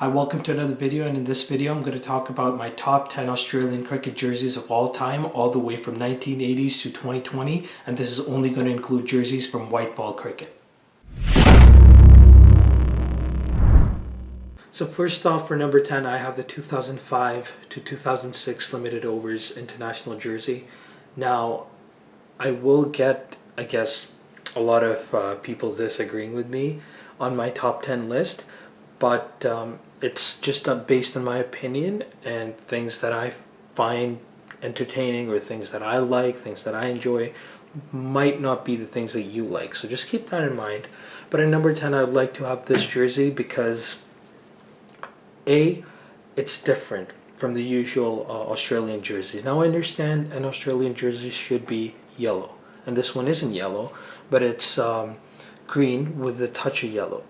Hi, welcome to another video, and in this video I'm going to talk about my top 10 Australian cricket jerseys of all time, all the way from 1980s to 2020, and this is only going to include jerseys from white ball cricket. So first off, for number 10, I have the 2005 to 2006 limited overs international jersey. Now, I will get, I guess, a lot of people disagreeing with me on my top 10 list, but it's just based on my opinion and things that I find entertaining, or things that I like, things that I enjoy, might not be the things that you like. So just keep that in mind. But at number 10, I'd like to have this jersey because it's different from the usual Australian jerseys. Now I understand an Australian jersey should be yellow, and this one isn't yellow, but it's green with a touch of yellow.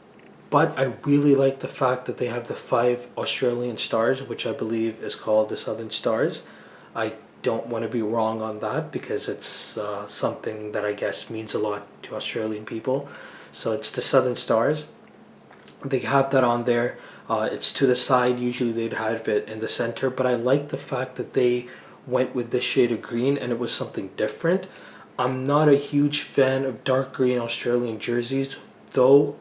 But I really like the fact that they have the 5 Australian stars, which I believe is called the Southern Stars. I don't want to be wrong on that because it's something that I guess means a lot to Australian people. So it's the Southern Stars. They have that on there. It's to the side. Usually they'd have it in the center, but I like the fact that they went with this shade of green and it was something different. I'm not a huge fan of dark green Australian jerseys, though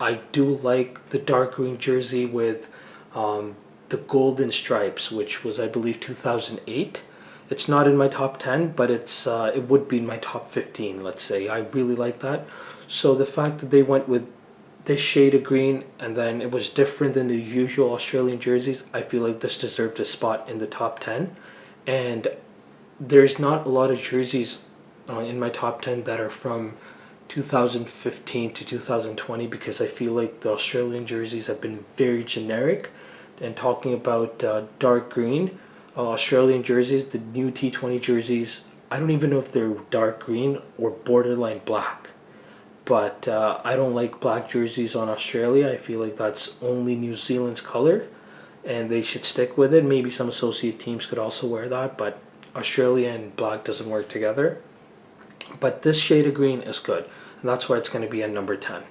I do like the dark green jersey with the golden stripes, which was, I believe, 2008. It's not in my top 10, but it would be in my top 15, let's say. I really like that. So the fact that they went with this shade of green and then it was different than the usual Australian jerseys, I feel like this deserved a spot in the top 10. And there's not a lot of jerseys in my top 10 that are from 2015 to 2020, because I feel like the Australian jerseys have been very generic. And talking about dark green Australian jerseys, the new T20 jerseys, I don't even know if they're dark green or borderline black. But I don't like black jerseys on Australia. I feel like that's only New Zealand's color, and they should stick with it. Maybe some associate teams could also wear that, but Australia and black doesn't work together. But this shade of green is good, and that's why it's going to be at number 10.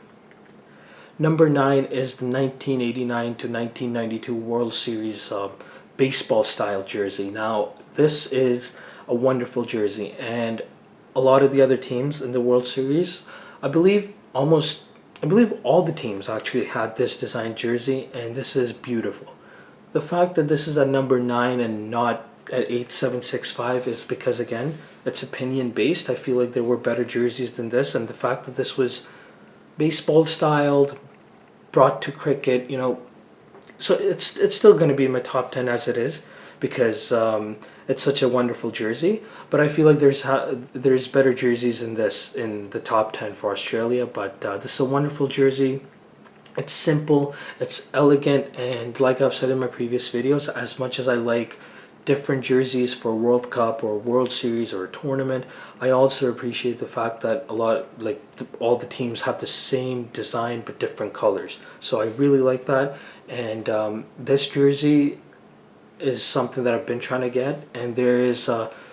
Number 9 is the 1989 to 1992 World Series baseball style jersey. Now, this is a wonderful jersey, and a lot of the other teams in the World Series, I believe all the teams actually had this design jersey, and this is beautiful. The fact that this is at number 9 and not at 8765 is because, again, it's opinion based. I feel like there were better jerseys than this, and the fact that this was baseball styled, brought to cricket, so it's still going to be in my top 10 as it is, because it's such a wonderful jersey. But I feel like there's better jerseys than this in the top 10 for Australia. But this is a wonderful jersey. It's simple, it's elegant, and like I've said in my previous videos, as much as I like different jerseys for World Cup or World Series or a tournament, I also appreciate the fact that all the teams have the same design but different colors. So I really like that, and this jersey is something that I've been trying to get, and there is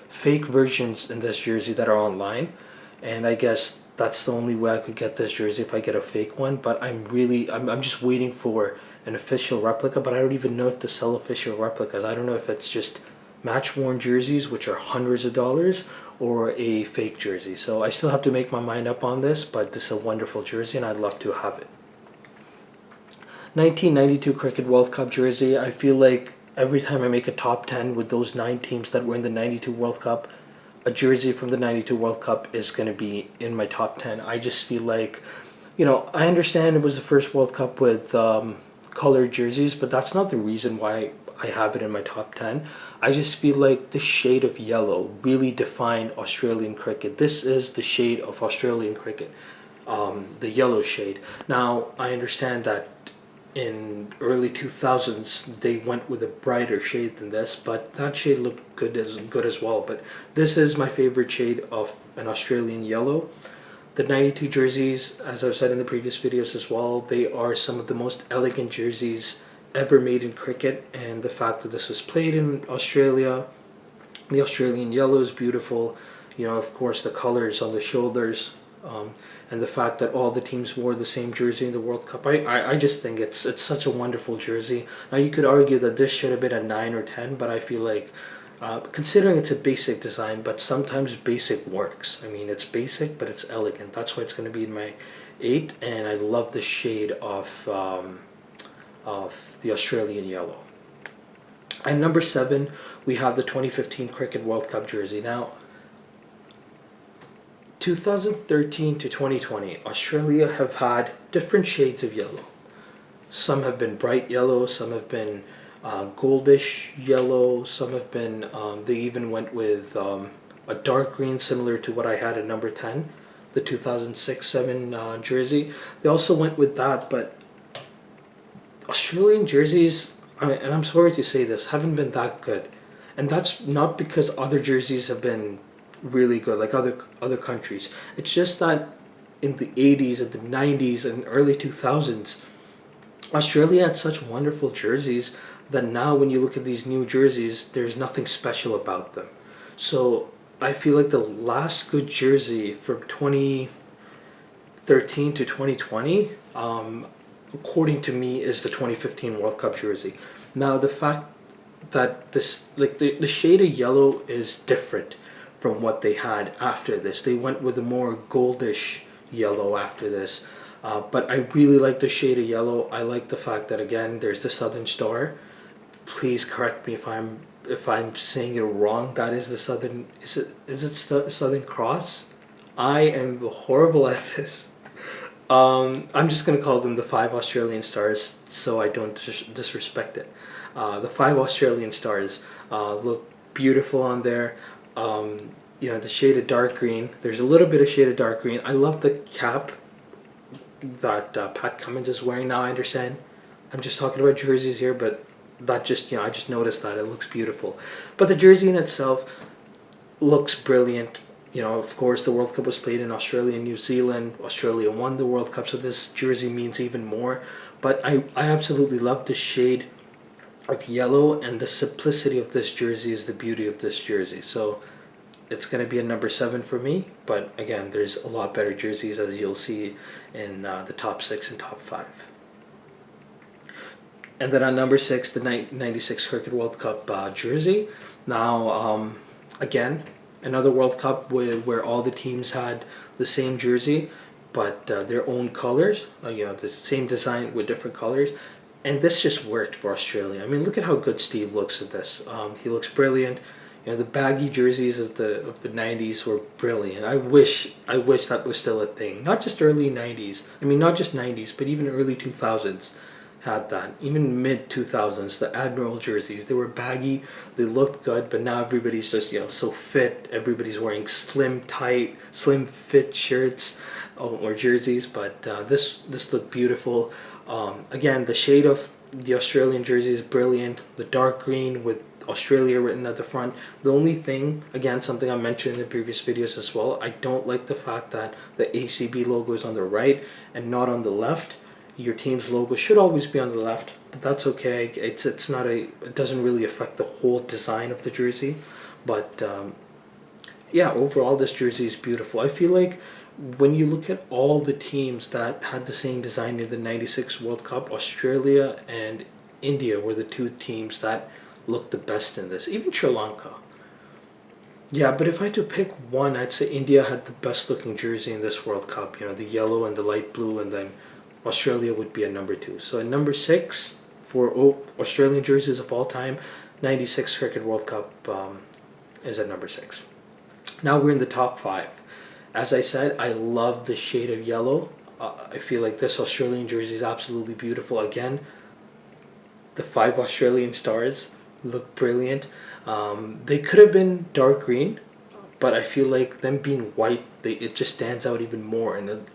fake versions in this jersey that are online, and I guess that's the only way I could get this jersey, if I get a fake one. But I'm just waiting for an official replica, but I don't even know if they sell official replicas. I don't know if it's just match worn jerseys, which are hundreds of dollars, or a fake jersey. So I still have to make my mind up on this, but this is a wonderful jersey and I'd love to have it. 1992 Cricket World Cup jersey. I feel like every time I make a top 10 with those 9 teams that were in the 92 World Cup, a jersey from the 92 World Cup is going to be in my top 10. I just feel like, I understand it was the first World Cup with colored jerseys, but that's not the reason why I have it in my top 10. I just feel like the shade of yellow really defined Australian cricket. This is the shade of Australian cricket, the yellow shade. Now, I understand that in early 2000s they went with a brighter shade than this, but that shade looked good as well. But this is my favorite shade of an Australian yellow. The 92 jerseys, as I've said in the previous videos as well, they are some of the most elegant jerseys ever made in cricket, and the fact that this was played in Australia, the Australian yellow is beautiful. Of course, the colors on the shoulders, and the fact that all the teams wore the same jersey in the World Cup, I just think it's such a wonderful jersey. Now you could argue that this should have been a 9 or 10, but I feel like considering it's a basic design, but sometimes basic works. I mean, it's basic, but it's elegant. That's why it's going to be in my 8, and I love the shade of the Australian yellow. And number 7, we have the 2015 Cricket World Cup jersey. Now, 2013 to 2020, Australia have had different shades of yellow. Some have been bright yellow, some have been goldish yellow, some have been, they even went with a dark green similar to what I had at number 10, the 2006-7 jersey. They also went with that, but Australian jerseys, and I'm sorry to say this, haven't been that good. And that's not because other jerseys have been really good, like other countries. It's just that in the 80s and the 90s and early 2000s, Australia had such wonderful jerseys that now when you look at these new jerseys, there's nothing special about them. So I feel like the last good jersey from 2013 to 2020, according to me, is the 2015 World Cup jersey. Now the fact that this, like the shade of yellow is different from what they had after this. They went with a more goldish yellow after this. But I really like the shade of yellow. I like the fact that, again, there's the Southern Star. Please correct me if I'm saying it wrong. That is the Southern. Is it Southern Cross? I am horrible at this. I'm just gonna call them the 5 Australian stars, so I don't disrespect it. The 5 Australian stars look beautiful on there. The shade of dark green. There's a little bit of shade of dark green. I love the cap that Pat Cummins is wearing now. I understand I'm just talking about jerseys here, but that just, I just noticed that it looks beautiful. But the jersey in itself looks brilliant. Of course, the World Cup was played in Australia and New Zealand. Australia won the World Cup, so this jersey means even more. But I absolutely love the shade of yellow, and the simplicity of this jersey is the beauty of this jersey. So it's going to be a number 7 for me. But again, there's a lot better jerseys, as you'll see in the top 6 and top 5. And then on number 6, the 96 Cricket World Cup jersey. Now, again, another World Cup where all the teams had the same jersey, but their own colors. The same design with different colors. And this just worked for Australia. I mean, look at how good Steve looks at this. He looks brilliant. The baggy jerseys of the 90s were brilliant. I wish that was still a thing. Not just early 90s. I mean, not just 90s, but even early 2000s had that. Even mid 2000s, the Admiral jerseys, they were baggy. They looked good, but now everybody's just so fit. Everybody's wearing slim fit shirts or jerseys. But this looked beautiful. Again, the shade of the Australian jersey is brilliant. The dark green with Australia written at the front. The only thing, again, something I mentioned in the previous videos as well, I don't like the fact that the ACB logo is on the right and not on the left. Your team's logo should always be on the left, but that's okay. It doesn't really affect the whole design of the jersey. But yeah, overall this jersey is beautiful. I feel like when you look at all the teams that had the same design in the 96 World Cup, Australia and India were the 2 teams that looked the best in this. Even Sri Lanka. Yeah, but if I had to pick one, I'd say India had the best looking jersey in this World Cup. The yellow and the light blue, and then Australia would be at number 2. So at number 6 for Australian jerseys of all time, 96 Cricket World Cup is at number 6. Now we're in the top 5. As I said, I love the shade of yellow. I feel like this Australian jersey is absolutely beautiful. Again, the 5 Australian stars look brilliant. They could have been dark green, but I feel like them being white, it just stands out even more. And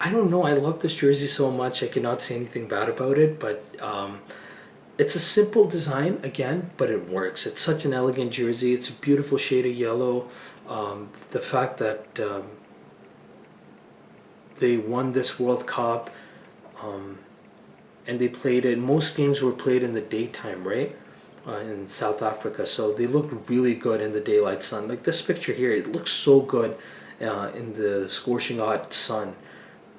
I don't know, I love this jersey so much. I cannot say anything bad about it, but it's a simple design, again, but it works. It's such an elegant jersey. It's a beautiful shade of yellow. The fact that they won this World Cup, and they played it. Most games were played in the daytime, right? In South Africa, so they looked really good in the daylight sun. Like this picture here, it looks so good in the scorching hot sun.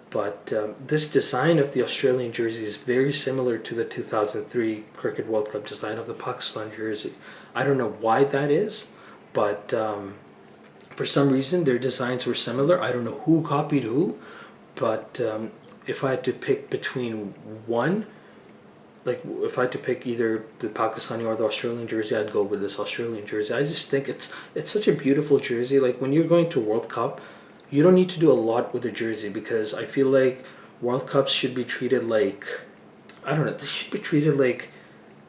But this design of the Australian jersey is very similar to the 2003 Cricket World Cup design of the Pakistan jersey. I don't know why that is, but for some reason their designs were similar. I don't know who copied who, but if I had to pick between one, like if I had to pick either the Pakistani or the Australian jersey, I'd go with this Australian jersey. I just think it's such a beautiful jersey. Like when you're going to World Cup, you don't need to do a lot with the jersey, because I feel like World Cups should be treated like, I don't know, they should be treated like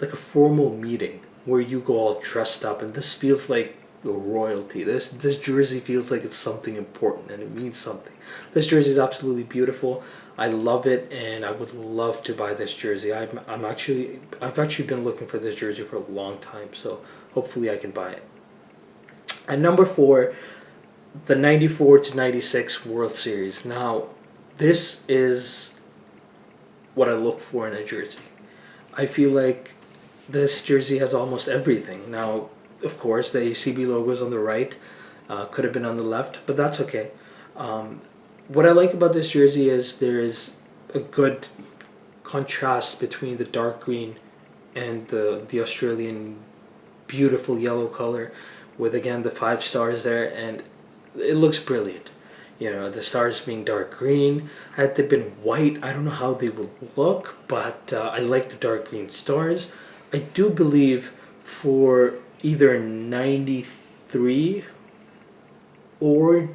a formal meeting where you go all dressed up, and this feels like royalty. This jersey feels like it's something important and it means something. This jersey is absolutely beautiful. I love it, and I would love to buy this jersey. I've actually been looking for this jersey for a long time, so hopefully I can buy it. And number 4, the 94 to 96 World Series. Now, this is what I look for in a jersey. I feel like this jersey has almost everything. Now, of course, the ACB logo is on the right. Could have been on the left, but that's okay. What I like about this jersey is there is a good contrast between the dark green and the Australian beautiful yellow color, with again the 5 stars there, and it looks brilliant. You know, the stars being dark green. Had they been white, I don't know how they would look, but I like the dark green stars. I do believe for either 93 or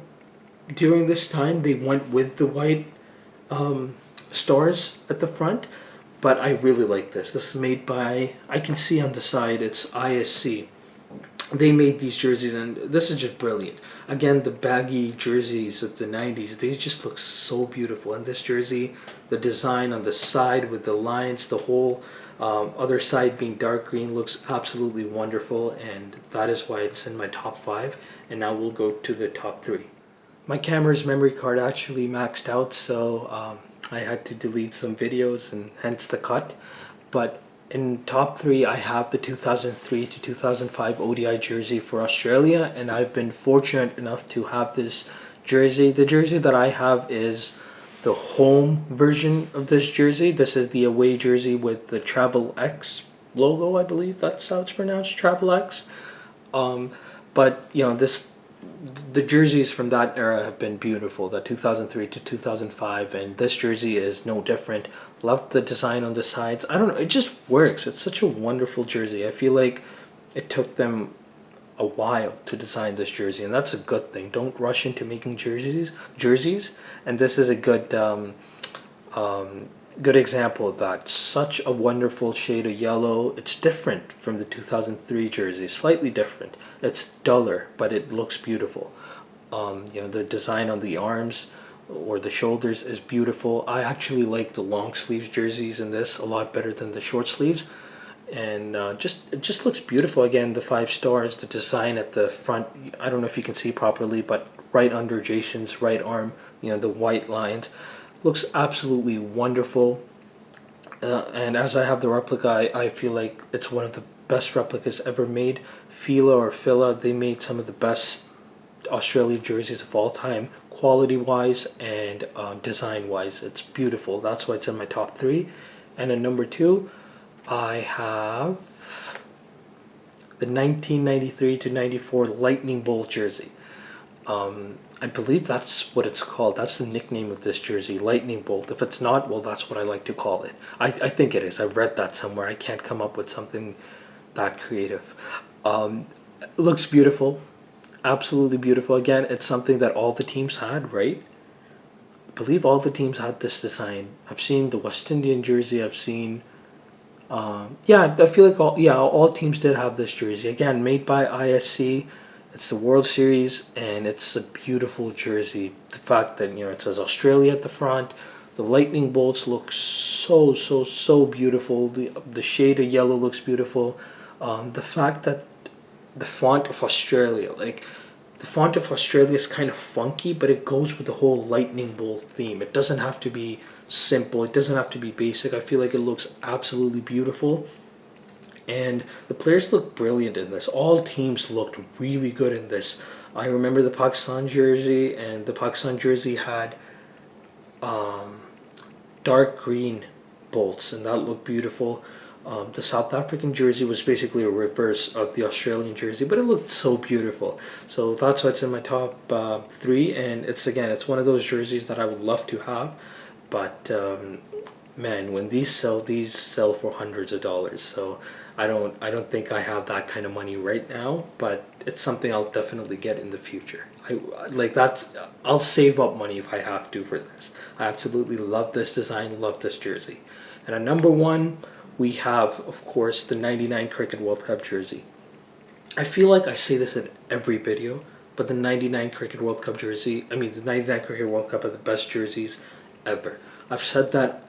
during this time they went with the white stars at the front, but I really like this. This is made by, I can see on the side, it's ISC. They made these jerseys, and this is just brilliant. Again, the baggy jerseys of the 90s, they just look so beautiful. And this jersey, the design on the side with the lines, the whole other side being dark green, looks absolutely wonderful, and that is why it's in my top 5. And now we'll go to the top 3. My camera's memory card actually maxed out, so I had to delete some videos, and hence the cut. But in top 3, I have the 2003 to 2005 ODI jersey for Australia, and I've been fortunate enough to have this jersey. The jersey that I have is the home version of this jersey. This is the away jersey with the Travel X logo, I believe that's how it's pronounced, Travel X. But you know, the jerseys from that era have been beautiful, the 2003 to 2005, and this jersey is no different. Love the design on the sides. I don't know, it just works. It's such a wonderful jersey. I feel like it took them a while to design this jersey, and that's a good thing. Don't rush into making jerseys, and this is a good good example of that. Such a wonderful shade of yellow. It's different from the 2003 jersey, slightly different. It's duller, but it looks beautiful. You know, the design on the arms or the shoulders is beautiful. I actually like the long sleeves jerseys in this a lot better than the short sleeves, and it just looks beautiful. Again, the 5 stars, the design at the front, I don't know if you can see properly, but right under Jason's right arm, you know, the white lines, looks absolutely wonderful. And as I have the replica, I feel like it's one of the best replicas ever made. Fila, they made some of the best Australian jerseys of all time, quality wise and design wise. It's beautiful. That's why it's in my top 3. And in number 2, I have the 1993 to 94 Lightning Bolt jersey. I believe that's what it's called. That's the nickname of this jersey, Lightning Bolt. If it's not, well, that's what I like to call it. I think it is. I've read that somewhere. I can't come up with something that creative. It looks beautiful. Absolutely beautiful. Again, it's something that all the teams had, right? I believe all the teams had this design. I've seen the West Indian jersey. I've seen... yeah, I feel like all teams did have this jersey. Again, made by ISC. It's the World Series, and it's a beautiful jersey. The fact that, you know, it says Australia at the front, the lightning bolts look so beautiful. The shade of yellow looks beautiful. The fact that the font of Australia, like the font of Australia is kind of funky, but it goes with the whole lightning bolt theme. It doesn't have to be simple. It doesn't have to be basic. I feel like it looks absolutely beautiful. And the players look brilliant in this. All teams looked really good in this. I remember the Pakistan jersey, and the Pakistan jersey had dark green bolts, and that looked beautiful. The South African jersey was basically a reverse of the Australian jersey, but it looked so beautiful. So that's why it's in my top three, and it's one of those jerseys that I would love to have, but man, when these sell for hundreds of dollars. So I don't think I have that kind of money right now, but it's something I'll definitely get in the future. I'll save up money if I have to for this. I absolutely love this design, love this jersey. And at number one, we have, of course, the 99 Cricket World Cup jersey. I feel like I say this in every video, but the 99 Cricket World Cup jersey, the 99 Cricket World Cup are the best jerseys ever. I've said that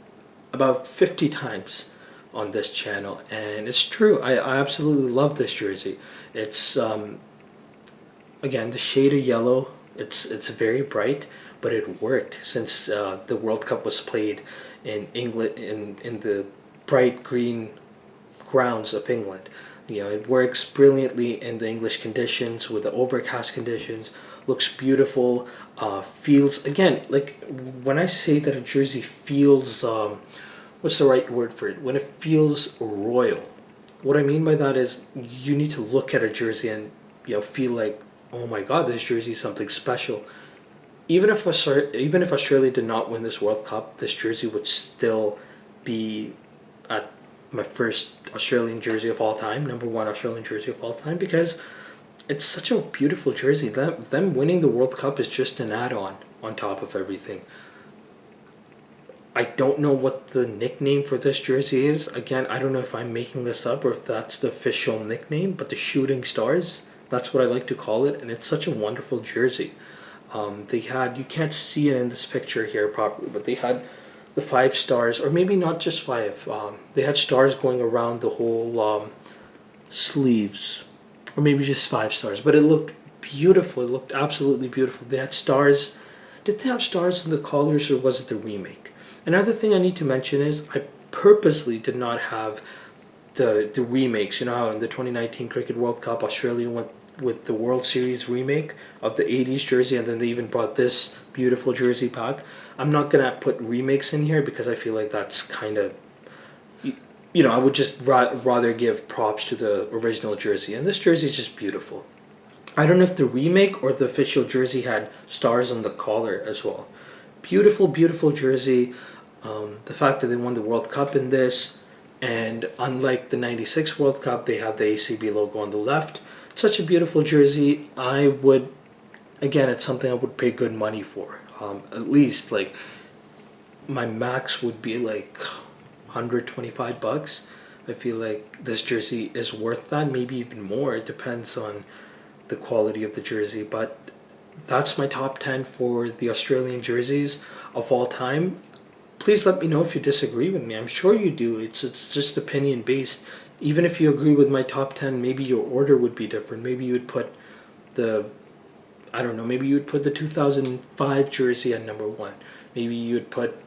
about 50 times on this channel, and it's true. I absolutely love this jersey. It's again, the shade of yellow, it's very bright, but it worked since the World Cup was played in England, in the bright green grounds of England. It works brilliantly in the English conditions, with the overcast conditions. Looks beautiful. Feels, again, like when I say that a jersey feels, what's the right word for it? When it feels royal. What I mean by that is you need to look at a jersey and feel like, oh my God, this jersey is something special. Even if Australia did not win this World Cup, this jersey would still be at my first Australian jersey of all time, number one Australian jersey of all time, because it's such a beautiful jersey. Them winning the World Cup is just an add-on on top of everything. I don't know what the nickname for this jersey is. Again, I don't know if I'm making this up or if that's the official nickname, but the Shooting Stars, that's what I like to call it, and it's such a wonderful jersey. You can't see it in this picture here properly, but they had the 5 stars, or maybe not just 5. They had stars going around the whole sleeves, or maybe just 5 stars, but it looked beautiful. It looked absolutely beautiful. They had stars. Did they have stars in the collars, or was it the remake? Another thing I need to mention is I purposely did not have the remakes. You know how in the 2019 Cricket World Cup, Australia went with the World Series remake of the 80s jersey, and then they even brought this beautiful jersey back. I'm not going to put remakes in here because I feel like that's kind of, I would just rather give props to the original jersey. And this jersey is just beautiful. I don't know if the remake or the official jersey had stars on the collar as well. Beautiful, beautiful jersey. The fact that they won the World Cup in this, and unlike the 96 World Cup, they have the ACB logo on the left. Such a beautiful jersey. It's something I would pay good money for. At least, like, my max would be like $125. I feel like this jersey is worth that, maybe even more. It depends on the quality of the jersey, but that's my top 10 for the Australian jerseys of all time. Please let me know if you disagree with me. I'm sure you do. It's just opinion based. Even if you agree with my top 10, maybe your order would be different. Maybe you would put maybe you would put the 2005 jersey at number 1. Maybe you would put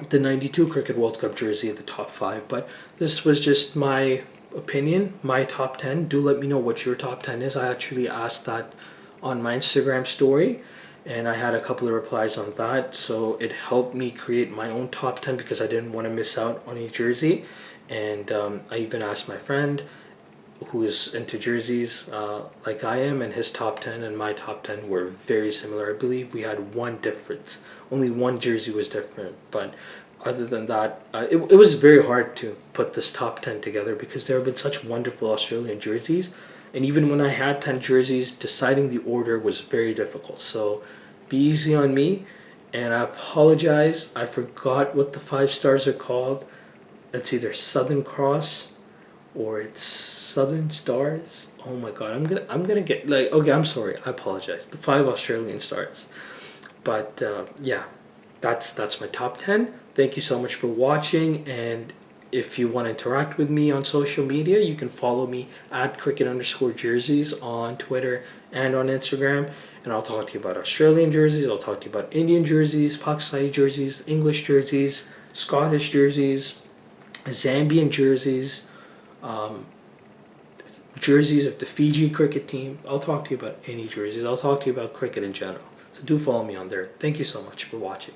the 92 Cricket World Cup jersey at the top 5. But this was just my opinion, my top 10. Do let me know what your top 10 is. I actually asked that on my Instagram story, and I had a couple of replies on that, so it helped me create my own top 10 because I didn't want to miss out on a jersey. And I even asked my friend who is into jerseys like I am, and his top 10 and my top 10 were very similar. I believe we had one difference. Only one jersey was different, but other than that, it was very hard to put this top 10 together because there have been such wonderful Australian jerseys. And even when I had 10 jerseys, deciding the order was very difficult. So be easy on me. And I apologize. I forgot what the 5 stars are called. It's either Southern Cross or it's Southern Stars. Oh my God, I'm gonna get okay, I'm sorry. I apologize. The 5 Australian stars. But yeah, that's my top 10. Thank you so much for watching, and if you want to interact with me on social media, you can follow me at cricket_jerseys on Twitter and on Instagram. And I'll talk to you about Australian jerseys, I'll talk to you about Indian jerseys, Pakistani jerseys, English jerseys, Scottish jerseys, Zambian jerseys, jerseys of the Fiji cricket team. I'll talk to you about any jerseys. I'll talk to you about cricket in general. So do follow me on there. Thank you so much for watching.